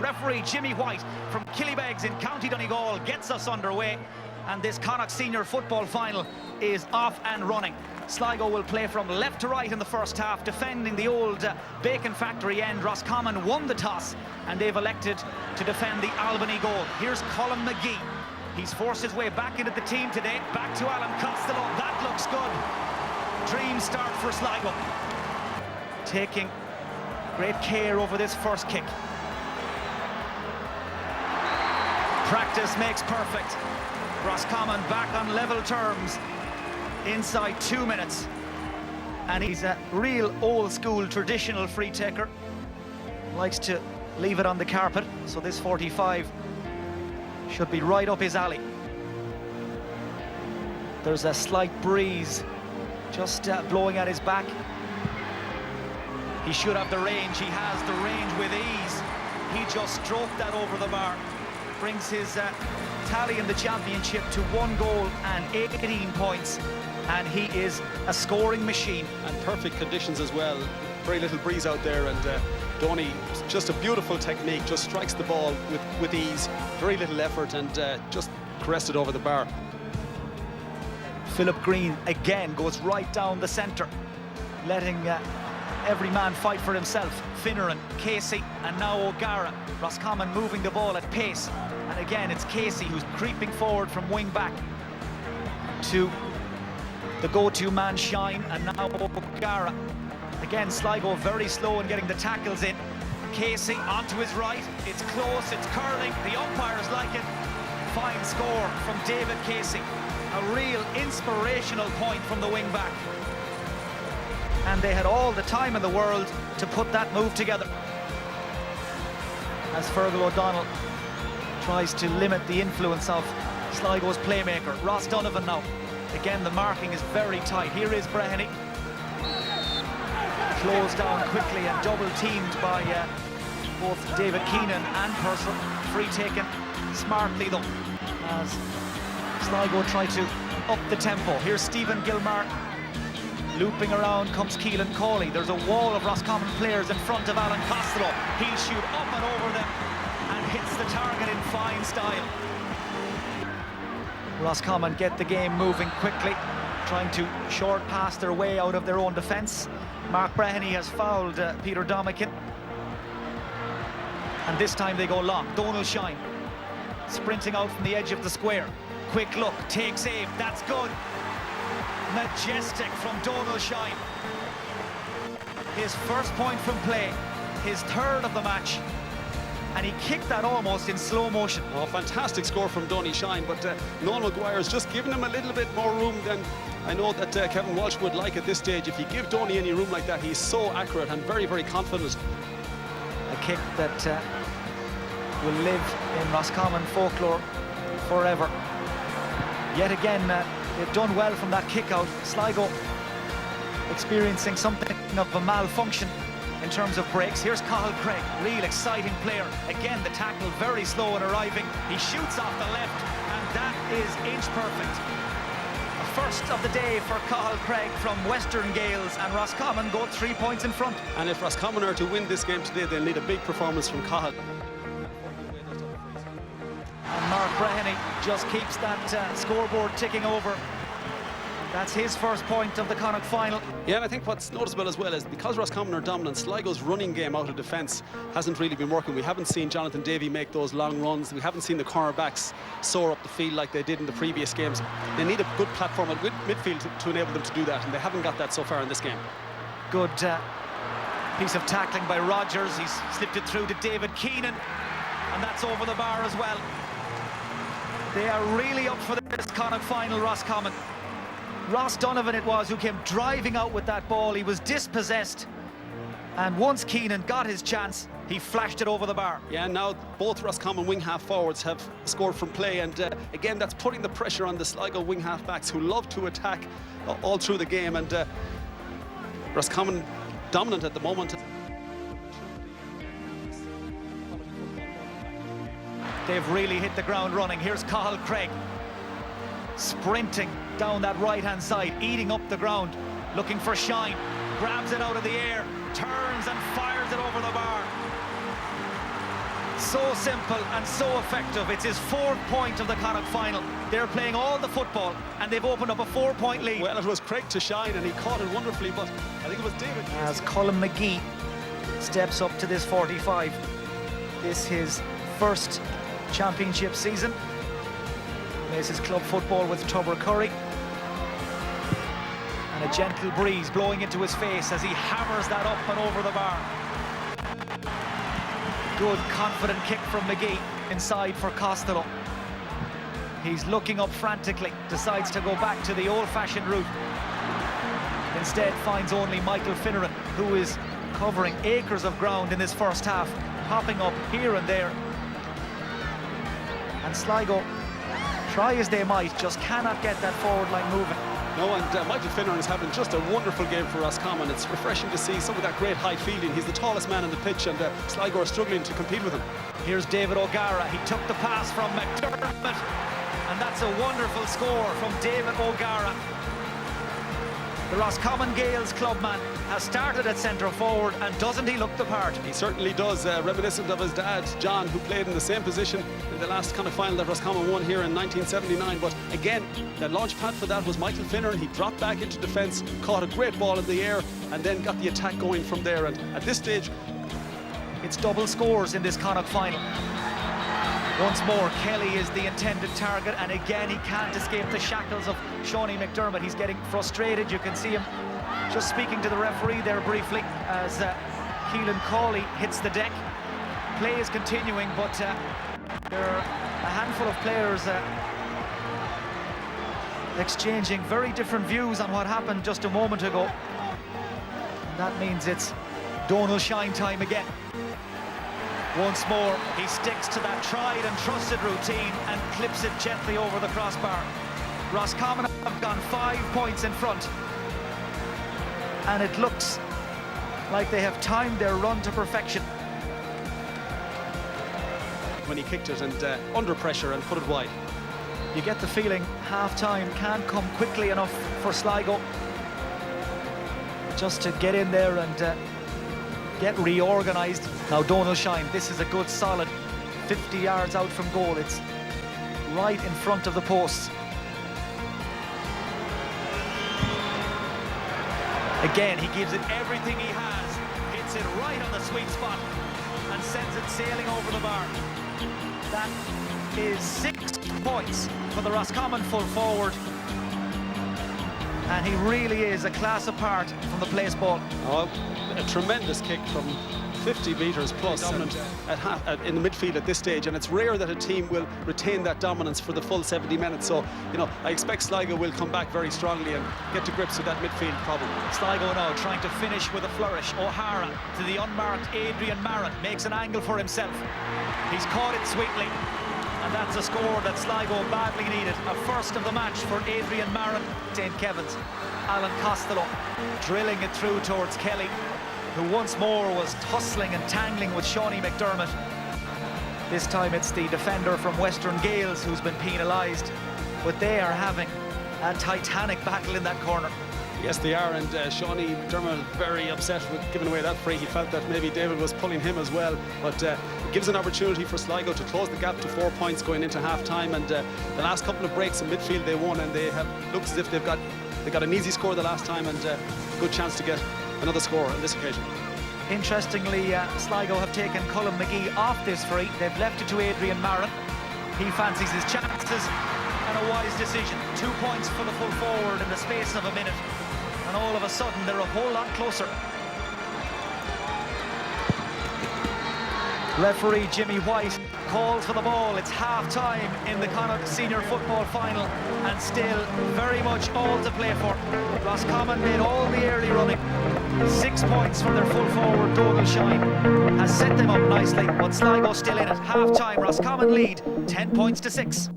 Referee Jimmy White from Killybegs in County Donegal gets us underway, and this Connacht Senior Football Final is off and running. Sligo will play from left to right in the first half, defending the old bacon factory end. Roscommon won the toss, and they've elected to defend the Albany goal. Here's Colin McGee. He's forced his way back into the team today. Back to Alan Costello. That looks good. Dream start for Sligo. Taking great care over this first kick. Practice makes perfect. Roscommon back on level terms inside 2 minutes. And he's a real old school traditional free taker. Likes to leave it on the carpet, so this 45 should be right up his alley. There's a slight breeze just blowing at his back. He should have the range. He has the range with ease. He just stroked that over the bar. Brings his tally in the championship to 1 goal and 18 points. And he is a scoring machine. And perfect conditions as well. Very little breeze out there, and Donny, just a beautiful technique, just strikes the ball with ease, very little effort, and just caressed it over the bar. Philip Green again goes right down the centre, letting every man fight for himself. Finneran, Casey, and now O'Gara. Roscommon moving the ball at pace, and again it's Casey who's creeping forward from wing back to the go-to man Shine, and now O'Gara. Again, Sligo very slow in getting the tackles in. Casey onto his right. It's close, it's curling. The umpires like it. Fine score from David Casey. A real inspirational point from the wing back. And they had all the time in the world to put that move together. As Fergal O'Donnell tries to limit the influence of Sligo's playmaker. Ross Donovan now. Again, the marking is very tight. Here is Breheny. Closed down quickly and double teamed by both David Keenan and Purcell. Free taken smartly though, as Sligo try to up the tempo. Here's Stephen Gilmar. Looping around comes Keelan Cawley. There's a wall of Roscommon players in front of Alan Costello. He'll shoot up and over them and hits the target in fine style. Roscommon get the game moving quickly, trying to short pass their way out of their own defence. Mark Breheny has fouled Peter Domican. And this time they go long. Donal Shine sprinting out from the edge of the square. Quick look, takes aim, that's good. Majestic from Donal Shine. His first point from play, his third of the match. And he kicked that almost in slow motion. Oh, fantastic score from Donny Shine, but Noel Maguire's just given him a little bit more room than I know that Kevin Walsh would like at this stage. If you give Donny any room like that, he's so accurate and very, very confident. A kick that will live in Roscommon folklore forever. Yet again, they've done well from that kick out. Sligo experiencing something of a malfunction in terms of breaks. Here's Cathal Craig, real exciting player. Again, the tackle very slow in arriving. He shoots off the left, and that is inch perfect. A first of the day for Cathal Craig from Western Gales, and Roscommon go 3 points in front. And if Roscommon are to win this game today, they'll need a big performance from Cathal. And Mark Breheny just keeps that scoreboard ticking over. That's his first point of the Connacht final. Yeah, and I think what's noticeable as well is because Roscommon are dominant, Sligo's running game out of defence hasn't really been working. We haven't seen Jonathan Davey make those long runs. We haven't seen the cornerbacks soar up the field like they did in the previous games. They need a good platform at midfield to enable them to do that, and they haven't got that so far in this game. Good piece of tackling by Rogers. He's slipped it through to David Keenan, and that's over the bar as well. They are really up for this Connacht final, Roscommon. Ross Donovan it was who came driving out with that ball. He was dispossessed, and once Keenan got his chance, he flashed it over the bar. Yeah, now both Roscommon wing half forwards have scored from play, and again that's putting the pressure on the Sligo wing half backs who love to attack all through the game, and Roscommon dominant at the moment. They've really hit the ground running. Here's Cathal Craig sprinting down that right-hand side, eating up the ground, looking for Shine, grabs it out of the air, turns and fires it over the bar. So simple and so effective. It's his 4th point of the Connacht final. They're playing all the football and they've opened up a 4-point lead. Well, it was Craig to shine and he caught it wonderfully, but I think it was David. As Colin McGee steps up to this 45. This his first championship season. Plays his club football with Tubber-Curry. And a gentle breeze blowing into his face as he hammers that up and over the bar. Good, confident kick from McGee inside for Costello. He's looking up frantically, decides to go back to the old-fashioned route. Instead finds only Michael Finneran, who is covering acres of ground in this first half, popping up here and there. And Sligo, try as they might, just cannot get that forward line moving. No, and Michael Finneran is having just a wonderful game for Roscommon. It's refreshing to see some of that great high fielding. He's the tallest man on the pitch, and Sligo are struggling to compete with him. Here's David O'Gara. He took the pass from McDermott, and that's a wonderful score from David O'Gara. The Roscommon Gaels clubman has started at centre forward, and doesn't he look the part? He certainly does, reminiscent of his dad, John, who played in the same position in the last kind of final that Roscommon won here in 1979. But again, the launch pad for that was Michael Finneran. He dropped back into defence, caught a great ball in the air, and then got the attack going from there. And at this stage, it's double scores in this Connacht final. Once more, Kelly is the intended target, and again he can't escape the shackles of Shawnee McDermott. He's getting frustrated. You can see him just speaking to the referee there briefly as Keelan Cawley hits the deck. Play is continuing, but there are a handful of players exchanging very different views on what happened just a moment ago. And that means it's Donal Shine time again. Once more, he sticks to that tried and trusted routine and clips it gently over the crossbar. Roscommon have gone 5 points in front, and it looks like they have timed their run to perfection. when he kicked it and under pressure and put it wide. You get the feeling half-time can't come quickly enough for Sligo just to get in there and get reorganised. Now Donal Shine, this is a good solid 50 yards out from goal. It's right in front of the posts. Again, he gives it everything he has, hits it right on the sweet spot and sends it sailing over the bar. That is 6 points for the Roscommon full forward, and he really is a class apart from the place ball. Oh, a tremendous kick from 50 metres plus, dominant in the midfield at this stage, and it's rare that a team will retain that dominance for the full 70 minutes. So, you know, I expect Sligo will come back very strongly and get to grips with that midfield problem. Sligo now trying to finish with a flourish. O'Hara to the unmarked Adrian Marin, makes an angle for himself. He's caught it sweetly, and that's a score that Sligo badly needed. A first of the match for Adrian Marin. St. Kevin's Alan Costello drilling it through towards Kelly, who once more was tussling and tangling with Shawnee McDermott. This time it's the defender from Western Gaels who's been penalised, but they are having a titanic battle in that corner. Yes, they are, and Shawnee McDermott very upset with giving away that free. He felt that maybe David was pulling him as well, but it gives an opportunity for Sligo to close the gap to 4 points going into half-time, and the last couple of breaks in midfield they won, and they have looks as if they got an easy score the last time, and good chance to get another score on this occasion. Interestingly, Sligo have taken Colin McGee off this free. They've left it to Adrian Marin. He fancies his chances, and a wise decision. 2 points for the full forward in the space of a minute, and all of a sudden they're a whole lot closer. Referee Jimmy White calls for the ball. It's half-time in the Connacht Senior Football Final, and still very much all to play for. Roscommon made all the early running. 6 points for their full forward, Donal Shine, has set them up nicely, but Sligo still in it. Half-time, Roscommon lead 10 points to 6.